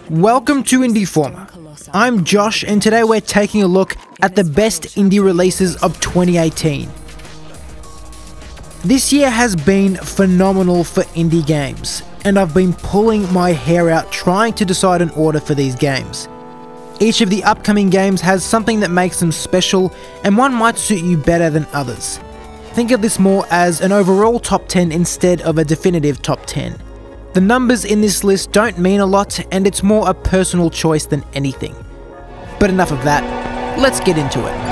Welcome to Indieformer. I'm Josh, and today we're taking a look at the best indie releases of 2018. This year has been phenomenal for indie games, and I've been pulling my hair out trying to decide an order for these games. Each of the upcoming games has something that makes them special, and one might suit you better than others. Think of this more as an overall top 10 instead of a definitive top 10. The numbers in this list don't mean a lot, and it's more a personal choice than anything. But enough of that, let's get into it.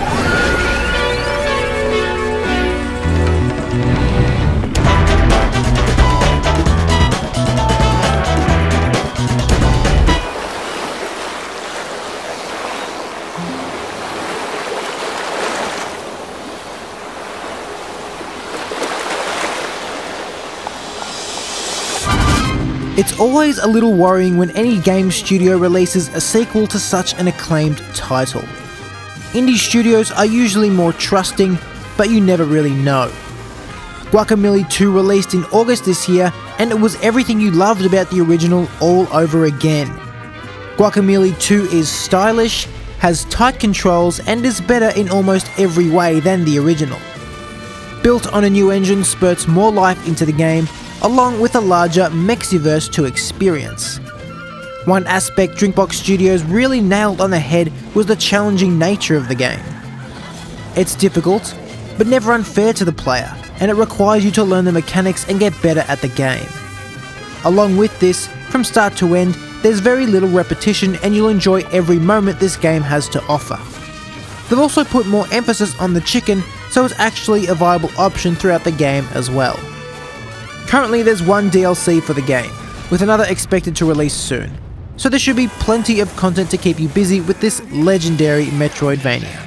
It's always a little worrying when any game studio releases a sequel to such an acclaimed title. Indie studios are usually more trusting, but you never really know. Guacamelee 2 released in August this year, and it was everything you loved about the original all over again. Guacamelee 2 is stylish, has tight controls, and is better in almost every way than the original. Built on a new engine spurts more life into the game, along with a larger Mexiverse to experience. One aspect Drinkbox Studios really nailed on the head was the challenging nature of the game. It's difficult, but never unfair to the player, and it requires you to learn the mechanics and get better at the game. Along with this, from start to end, there's very little repetition and you'll enjoy every moment this game has to offer. They've also put more emphasis on the chicken, so it's actually a viable option throughout the game as well. Currently there's one DLC for the game, with another expected to release soon, so there should be plenty of content to keep you busy with this legendary Metroidvania.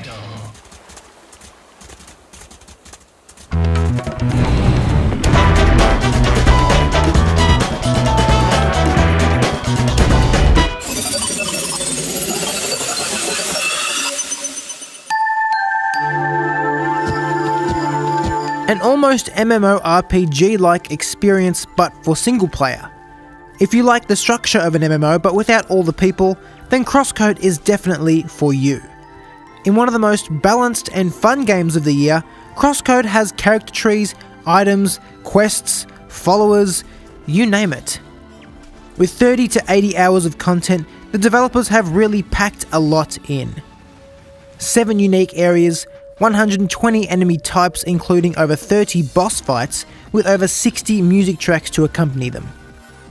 An almost MMORPG-like experience, but for single player. If you like the structure of an MMO but without all the people, then CrossCode is definitely for you. In one of the most balanced and fun games of the year, CrossCode has character trees, items, quests, followers, you name it. With 30 to 80 hours of content, the developers have really packed a lot in. 7 unique areas, 120 enemy types including over 30 boss fights, with over 60 music tracks to accompany them.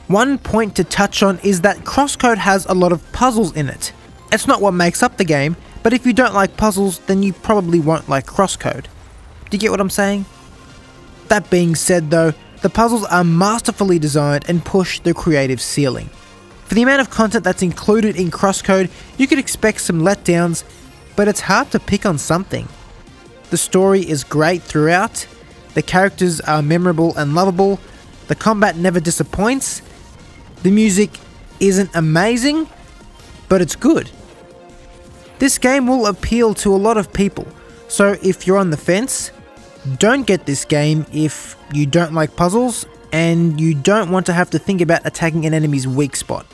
One point to touch on is that CrossCode has a lot of puzzles in it. It's not what makes up the game, but if you don't like puzzles, then you probably won't like CrossCode. Do you get what I'm saying? That being said though, the puzzles are masterfully designed and push the creative ceiling. For the amount of content that's included in CrossCode, you could expect some letdowns, but it's hard to pick on something. The story is great throughout, the characters are memorable and lovable, the combat never disappoints, the music isn't amazing, but it's good. This game will appeal to a lot of people, so if you're on the fence, don't get this game if you don't like puzzles and you don't want to have to think about attacking an enemy's weak spot.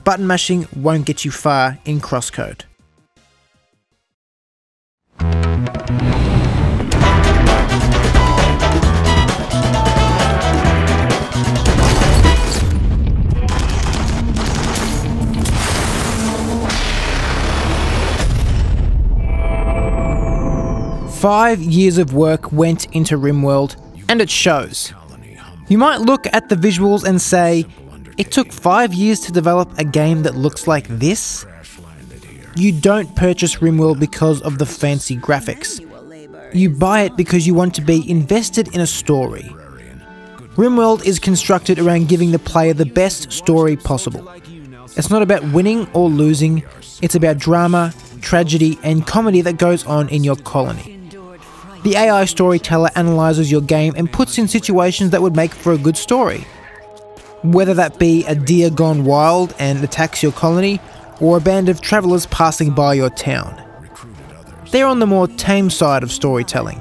Button mashing won't get you far in CrossCode. Five years of work went into RimWorld, and it shows. You might look at the visuals and say, it took 5 years to develop a game that looks like this? You don't purchase RimWorld because of the fancy graphics. You buy it because you want to be invested in a story. RimWorld is constructed around giving the player the best story possible. It's not about winning or losing, it's about drama, tragedy, and comedy that goes on in your colony. The AI storyteller analyzes your game and puts in situations that would make for a good story. Whether that be a deer gone wild and attacks your colony, or a band of travelers passing by your town. They're on the more tame side of storytelling.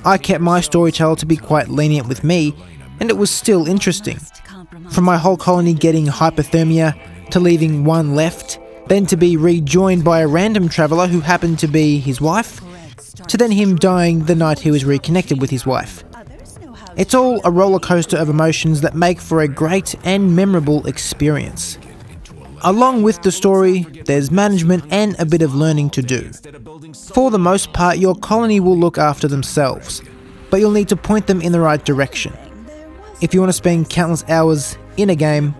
I kept my storyteller to be quite lenient with me, and it was still interesting. From my whole colony getting hypothermia, to leaving one left, then to be rejoined by a random traveller who happened to be his wife, to then him dying the night he was reconnected with his wife. It's all a roller coaster of emotions that make for a great and memorable experience. Along with the story, there's management and a bit of learning to do. For the most part, your colony will look after themselves, but you'll need to point them in the right direction. If you want to spend countless hours in a game,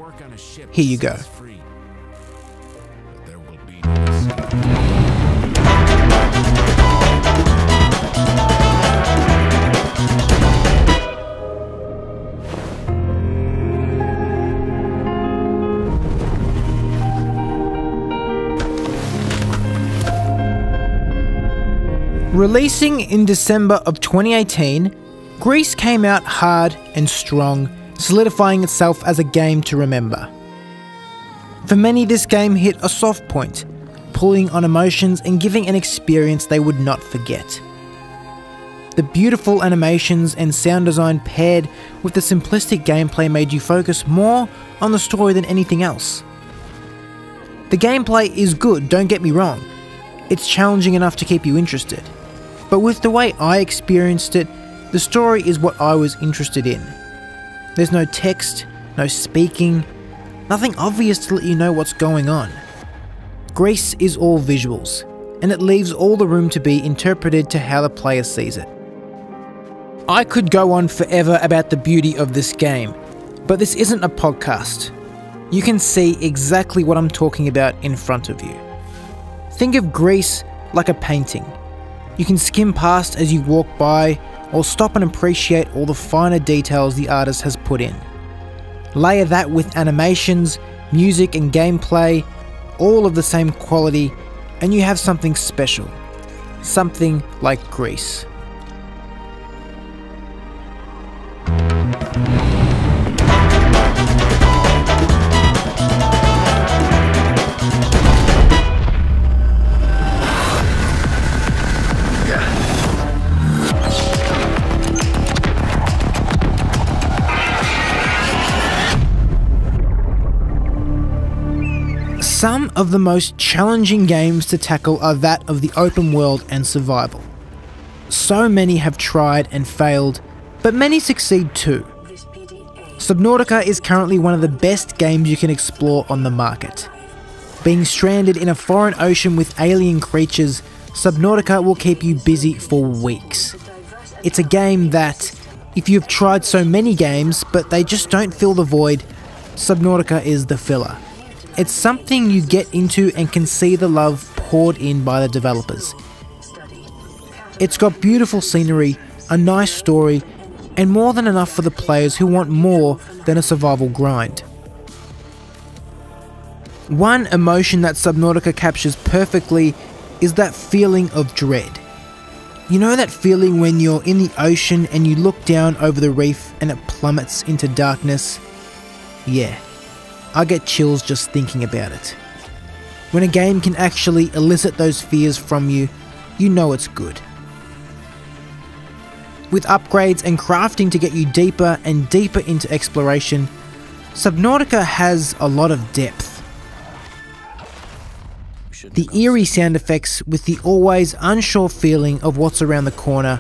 here you go. Releasing in December of 2018, Gris came out hard and strong, solidifying itself as a game to remember. For many, this game hit a soft point, pulling on emotions and giving an experience they would not forget. The beautiful animations and sound design paired with the simplistic gameplay made you focus more on the story than anything else. The gameplay is good, don't get me wrong. It's challenging enough to keep you interested. But with the way I experienced it, the story is what I was interested in. There's no text, no speaking, nothing obvious to let you know what's going on. Gris is all visuals, and it leaves all the room to be interpreted to how the player sees it. I could go on forever about the beauty of this game, but this isn't a podcast. You can see exactly what I'm talking about in front of you. Think of Gris like a painting. You can skim past as you walk by, or stop and appreciate all the finer details the artist has put in. Layer that with animations, music and gameplay, all of the same quality, and you have something special. Something like Gris. Some of the most challenging games to tackle are that of the open world and survival. So many have tried and failed, but many succeed too. Subnautica is currently one of the best games you can explore on the market. Being stranded in a foreign ocean with alien creatures, Subnautica will keep you busy for weeks. It's a game that, if you've tried so many games but they just don't fill the void, Subnautica is the filler. It's something you get into and can see the love poured in by the developers. It's got beautiful scenery, a nice story, and more than enough for the players who want more than a survival grind. One emotion that Subnautica captures perfectly is that feeling of dread. You know that feeling when you're in the ocean and you look down over the reef and it plummets into darkness? Yeah. I get chills just thinking about it. When a game can actually elicit those fears from you, you know it's good. With upgrades and crafting to get you deeper and deeper into exploration, Subnautica has a lot of depth. The eerie sound effects with the always unsure feeling of what's around the corner,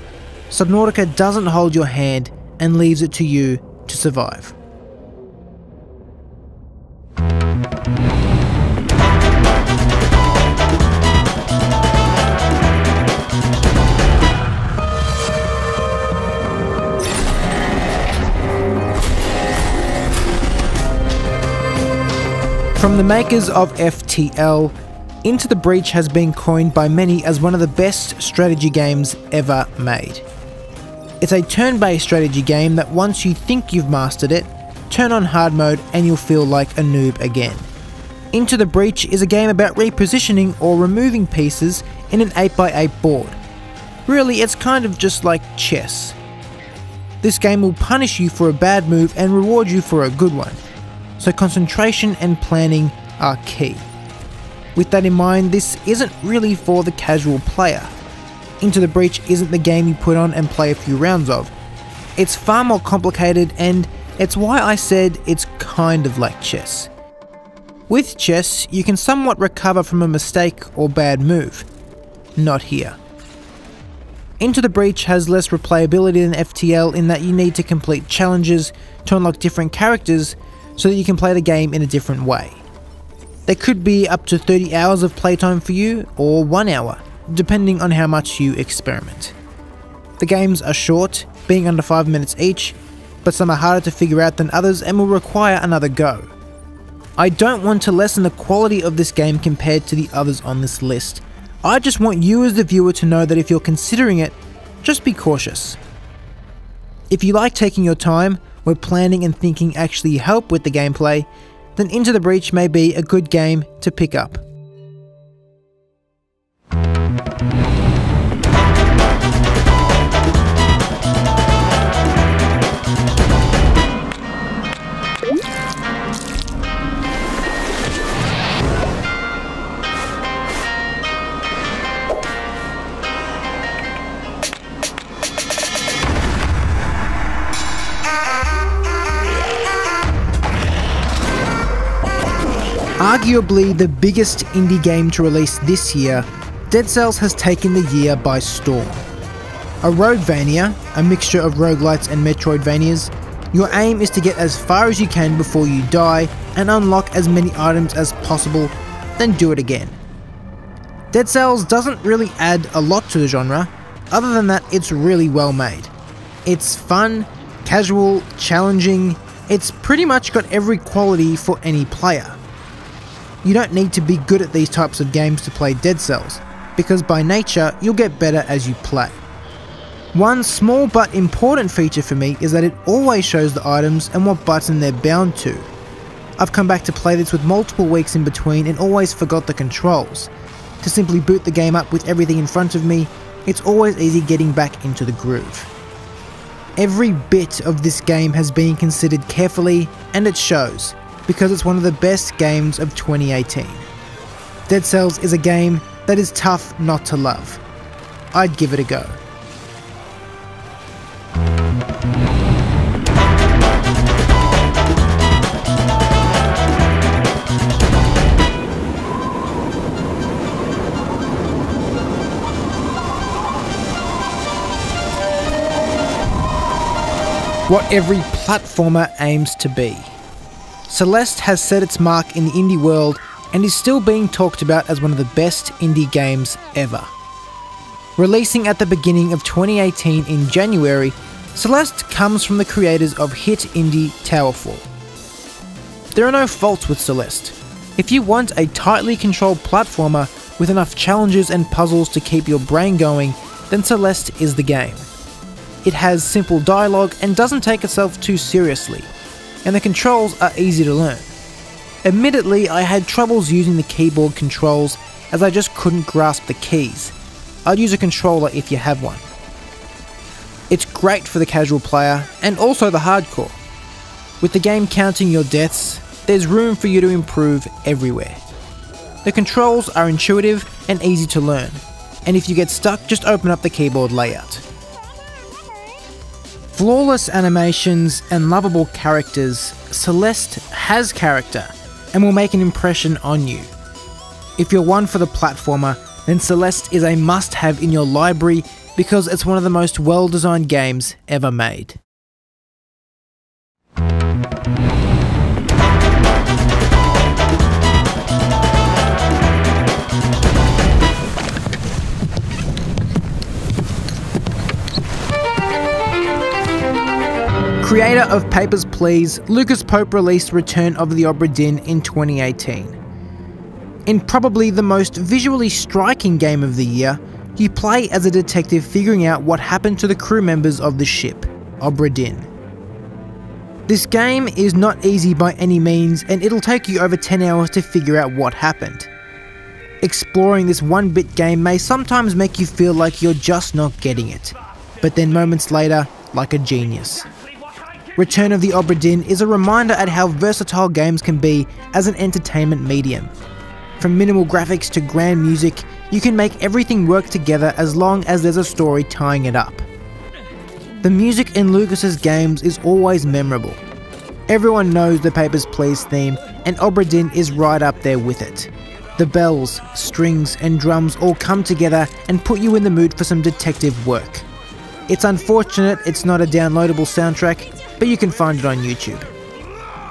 Subnautica doesn't hold your hand and leaves it to you to survive. From the makers of FTL, Into the Breach has been coined by many as one of the best strategy games ever made. It's a turn-based strategy game that once you think you've mastered it, turn on hard mode and you'll feel like a noob again. Into the Breach is a game about repositioning or removing pieces in an 8x8 board. Really, it's kind of just like chess. This game will punish you for a bad move and reward you for a good one. So concentration and planning are key. With that in mind, this isn't really for the casual player. Into the Breach isn't the game you put on and play a few rounds of. It's far more complicated and It's why I said it's kind of like chess. With chess, you can somewhat recover from a mistake or bad move. Not here. Into the Breach has less replayability than FTL in that you need to complete challenges to unlock different characters so that you can play the game in a different way. There could be up to 30 hours of playtime for you, or 1 hour, depending on how much you experiment. The games are short, being under 5 minutes each, but some are harder to figure out than others and will require another go. I don't want to lessen the quality of this game compared to the others on this list. I just want you as the viewer to know that if you're considering it, just be cautious. If you like taking your time, where planning and thinking actually help with the gameplay, then Into the Breach may be a good game to pick up. Arguably the biggest indie game to release this year, Dead Cells has taken the year by storm. A Roguevania, a mixture of roguelites and Metroidvanias, your aim is to get as far as you can before you die and unlock as many items as possible, then do it again. Dead Cells doesn't really add a lot to the genre, other than that it's really well made. It's fun, casual, challenging, it's pretty much got every quality for any player. You don't need to be good at these types of games to play Dead Cells, because by nature, you'll get better as you play. One small but important feature for me is that it always shows the items and what button they're bound to. I've come back to play this with multiple weeks in between and always forgot the controls. To simply boot the game up with everything in front of me, it's always easy getting back into the groove. Every bit of this game has been considered carefully, and it shows, because it's one of the best games of 2018. Dead Cells is a game that is tough not to love. I'd give it a go. What every platformer aims to be. Celeste has set its mark in the indie world and is still being talked about as one of the best indie games ever. Releasing at the beginning of 2018 in January, Celeste comes from the creators of hit indie Towerfall. There are no faults with Celeste. If you want a tightly controlled platformer with enough challenges and puzzles to keep your brain going, then Celeste is the game. It has simple dialogue and doesn't take itself too seriously, and the controls are easy to learn. Admittedly, I had troubles using the keyboard controls as I just couldn't grasp the keys. I'd use a controller if you have one. It's great for the casual player and also the hardcore. With the game counting your deaths, there's room for you to improve everywhere. The controls are intuitive and easy to learn, and if you get stuck, just open up the keyboard layout. Flawless animations and lovable characters, Celeste has character and will make an impression on you. If you're one for the platformer, then Celeste is a must-have in your library because it's one of the most well-designed games ever made. Creator of Papers, Please, Lucas Pope released Return of the Obra Dinn in 2018. In probably the most visually striking game of the year, you play as a detective figuring out what happened to the crew members of the ship, Obra Dinn. This game is not easy by any means, and it'll take you over 10 hours to figure out what happened. Exploring this 1-bit game may sometimes make you feel like you're just not getting it, but then moments later, like a genius. Return of the Obra Dinn is a reminder at how versatile games can be as an entertainment medium. From minimal graphics to grand music, you can make everything work together as long as there's a story tying it up. The music in Lucas's games is always memorable. Everyone knows the Papers, Please theme, and Obra Dinn is right up there with it. The bells, strings, and drums all come together and put you in the mood for some detective work. It's unfortunate it's not a downloadable soundtrack, but you can find it on YouTube.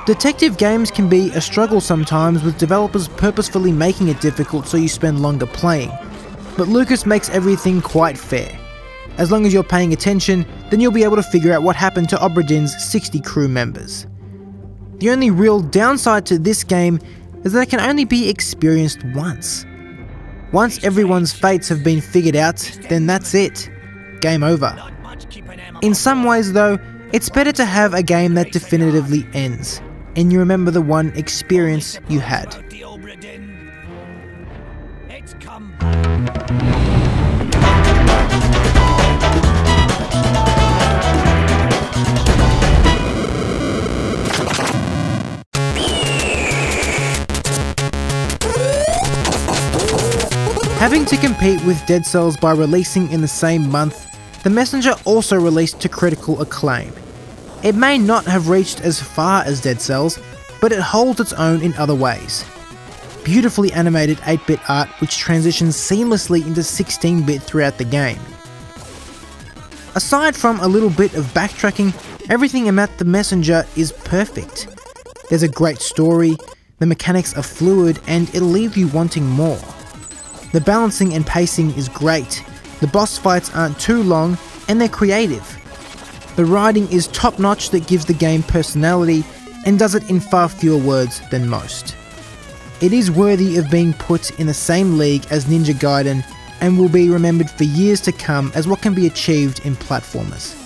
Detective games can be a struggle sometimes, with developers purposefully making it difficult so you spend longer playing, but Lucas makes everything quite fair. As long as you're paying attention, then you'll be able to figure out what happened to Obra Dinn's 60 crew members. The only real downside to this game is that it can only be experienced once. Once everyone's fates have been figured out, then that's it. Game over. In some ways though, it's better to have a game that definitively ends, and you remember the one experience you had. Having to compete with Dead Cells by releasing in the same month, The Messenger also released to critical acclaim. It may not have reached as far as Dead Cells, but it holds its own in other ways. Beautifully animated 8-bit art which transitions seamlessly into 16-bit throughout the game. Aside from a little bit of backtracking, everything about The Messenger is perfect. There's a great story, the mechanics are fluid, and it'll leave you wanting more. The balancing and pacing is great, the boss fights aren't too long, and they're creative. The writing is top notch that gives the game personality, and does it in far fewer words than most. It is worthy of being put in the same league as Ninja Gaiden, and will be remembered for years to come as what can be achieved in platformers.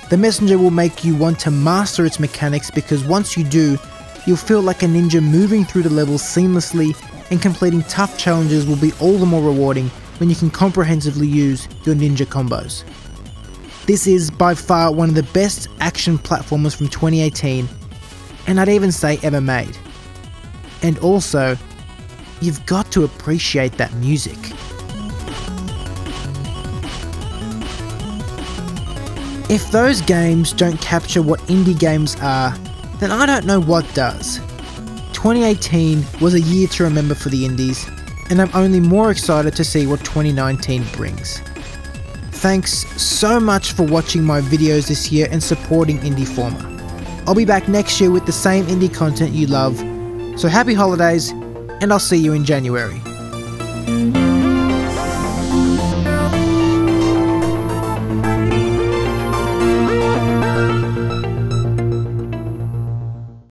The Messenger will make you want to master its mechanics, because once you do, you'll feel like a ninja moving through the levels seamlessly, and completing tough challenges will be all the more rewarding when you can comprehensively use your ninja combos. This is by far one of the best action platformers from 2018, and I'd even say ever made. And also, you've got to appreciate that music. If those games don't capture what indie games are, then I don't know what does. 2018 was a year to remember for the indies, and I'm only more excited to see what 2019 brings. Thanks so much for watching my videos this year and supporting Indieformer. I'll be back next year with the same indie content you love, so happy holidays, and I'll see you in January.